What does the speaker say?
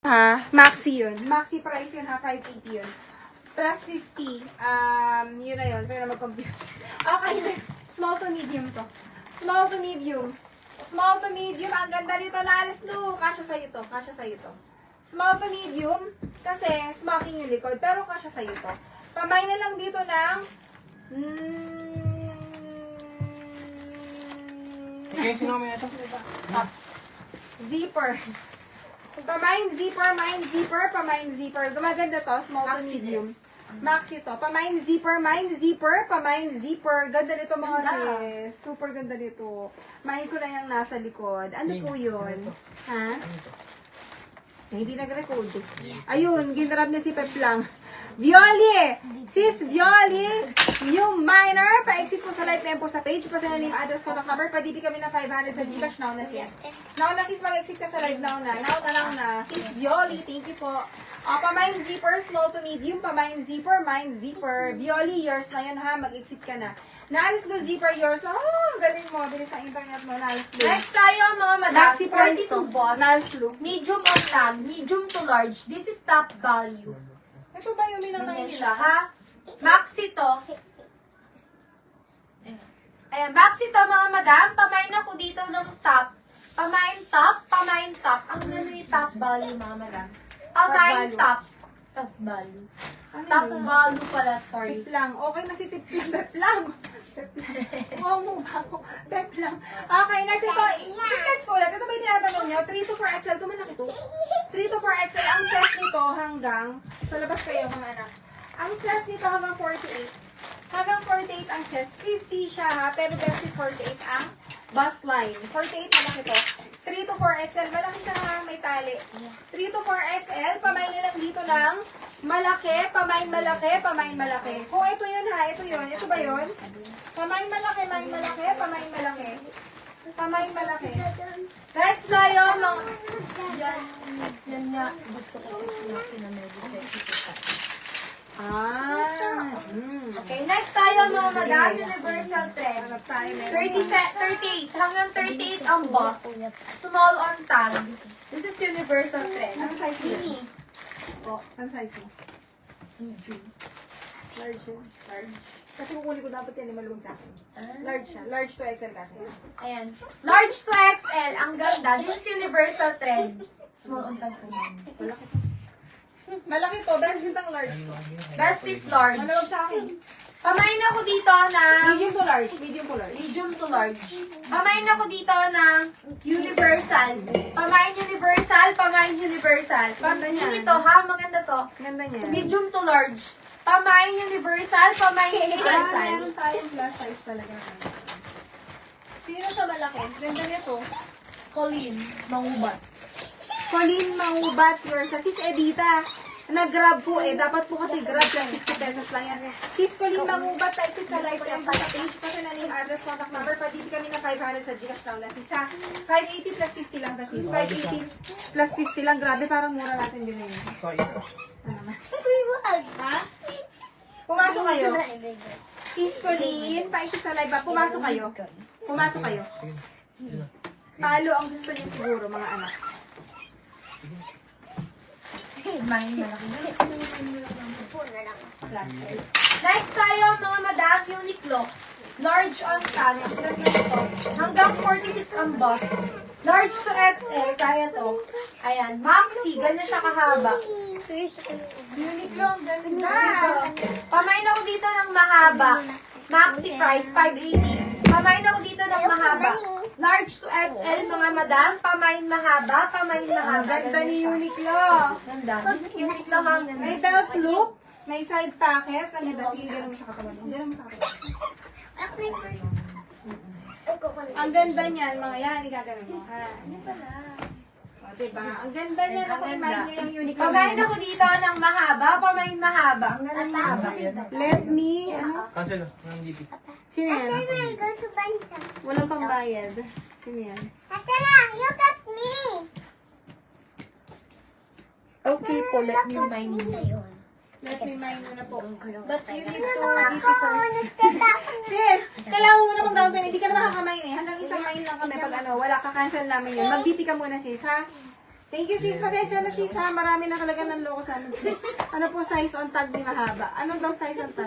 Ha? Maxi yun. Maxi price yun ha, 580 yun. Plus 50, yun na yun. Kaya na mag-compute. Okay, next. Small to medium to. Small to medium. Small to medium. Ang ganda nito, Lalis Lu. Kasya sa'yo to. Kasya sa'yo to. Small to medium. Kasi smocking yung likod. Pero kasya sa'yo to. Pamay na lang dito ng... Okay, sino kami ito? Zipper. Pamain zipper, main zipper, pamain zipper. Gumaganda to, small to medium. Maxi to. Pamain zipper, main zipper, pamain zipper. Ganda nito mga sis. Super ganda nito. Main ko na yung nasa likod. Ano po yun? Ha? Hindi nag-record. Ayun, ginrab na si Pep lang. Violi! Sis Violi! New minor! Pa-exit po sa live tempo sa page. Pasala name, address, contact number. Pa-DP kami ng 500 sa Gcash. Now na sis. Now na sis, mag-exit ka sa live now na. Now na. Sis Violi, thank you po. Pamain zipper, small to medium. Pamain zipper, mine zipper. Violi, yours na yun ha. Mag-exit ka na. Nalis Lu, zipper, yours na. Oh, galing mo. Bilis ng internet mo. Nalis Lu. Next tayo mga madam, Maxi price to. 42 boss. Nalis Lu. Medium on tag, medium to large. This is top value. Ito ba yung minamay Ganyan nila? siya, ha? Maxi to. Ayan, maxi to mga madam. Pamain ako dito ng top. Pamain top, pamain top. Ang gano'n yung top value mga madam. Pamain value. top. Top value. Ano Top yun? value pala, sorry. Tip lang. Okay na si Tip lang. Pep lang. Oo mo ba ako? Pep lang. Okay, next ito. Let's go ulit. Ito ba yung tinatanong nyo? 3 to 4 XL. Tumanak ito. 3 to 4 XL. Ang chest nito hanggang, sa labas kayo mga anak. Ang chest nito hanggang 48. Hanggang 48 ang chest. 50 siya ha. Pero best fit 48 ang bust line. 48 malaki to. 3 to 4 XL. Malaki siya ha. May tali. 3 to 4 XL. Pamain nilang dito ng malaki. Pamain malaki. Pamain malaki. Kung ito yun ha. Ito yun. Ito ba yun? Pamain malaki. Pamain malaki. Pamain malaki. Pamain malaki. Next tayo, mga... Yan nga. Gusto ko si Maxi na medyo sexy siya. Okay, next tayo mga madam, universal trend. 38 hanggang 38 ang boss. Small on tag. This is universal trend. Ano size mo? Mini. Ano size mo? Medium. Large yun. Large. Kasi kukunin ko dapat yan. Maluwag sa akin. Large siya. Large to XL kasi. Ayan. Large to XL. Ang ganda. This is universal trend. Small on tag po yan. Malaki to. Malaki to. Best fit ang large to. Best fit large. Maluwag sa akin. Pamain ako dito ng Medium to large. Medium to large. medium to large. Pamain ako dito ng universal. Pamain universal, pamain universal. Ganda niya. Yun ito ha, maganda to. Ganda niya. Medium to large. Pamain universal, pamain universal. Meron tayong plus size talaga. Sino sa malaki? Ganda nito. Colleen, mangubat. Colleen Mangubat, yours. Sis Edita. Nag-grab po eh. Dapat po kasi grab plus 50 pesos lang yan. Sis Colleen Mangubat, type it sa live tempo sa page. Kasi na name, address, contact number. Pati kami na 500 sa Gcash now na sis ha. 580 plus 50 lang ta sis. 580 plus 50 lang. Grabe, parang mura natin din na yun. Sorry. Ano naman? Ha? Pumasok kayo. Sis Colleen, pa-exit sa live ba? Pumasok kayo. Pumasok kayo. Palo ang gusto niyo siguro, mga anak. Pamain malaki. Plus size. Next tayo mga madam, Uniqlo. Large on tag. Ganda ito. Hanggang 46 ang bust. Large to XL, kaya to. Ayan, Maxi, ganyan siya kahaba. Uniqlo, ang ganda. Pamain ako dito ng mahaba. Maxi price, 580. Pamain ako dito ng mahaba. Large to XL, mga madam. Pamain mahaba, pamain Ang mahaba. ganda ni Uniqlo. Ganda. This is Uniqlo ha. May belt loop, may side pockets. Ang ganda. Sige, gano'n mo sa katawan. Gano'n mo sa katawan. Ang ganda niyan, mga yan. Igagano mo, ha? Yan pala. O, diba? Ang ganda niyan. Ako, imagine nyo yung Uniqlo. Pamain ako dito ng mahaba, pamain mahaba. Ang ganda mahaba. Let me, ano? Cancel. Ang DP. Sino yan? Walang pambayad. Sino yan? Okay po, let me mind you. Let me mind mo na po. But you need to DP first. Sis, kailangan mo muna mag-down payment. Hindi ka na makakamain eh. Hanggang isang main lang kami pag ano, wala ka cancel namin yun. Mag-DP ka muna sis, ha? Thank you, sis. Pasensya na, sis, ha. Marami na talaga ng loko sa amin. Ano po size on tag ni mahaba? Ano daw size on tag?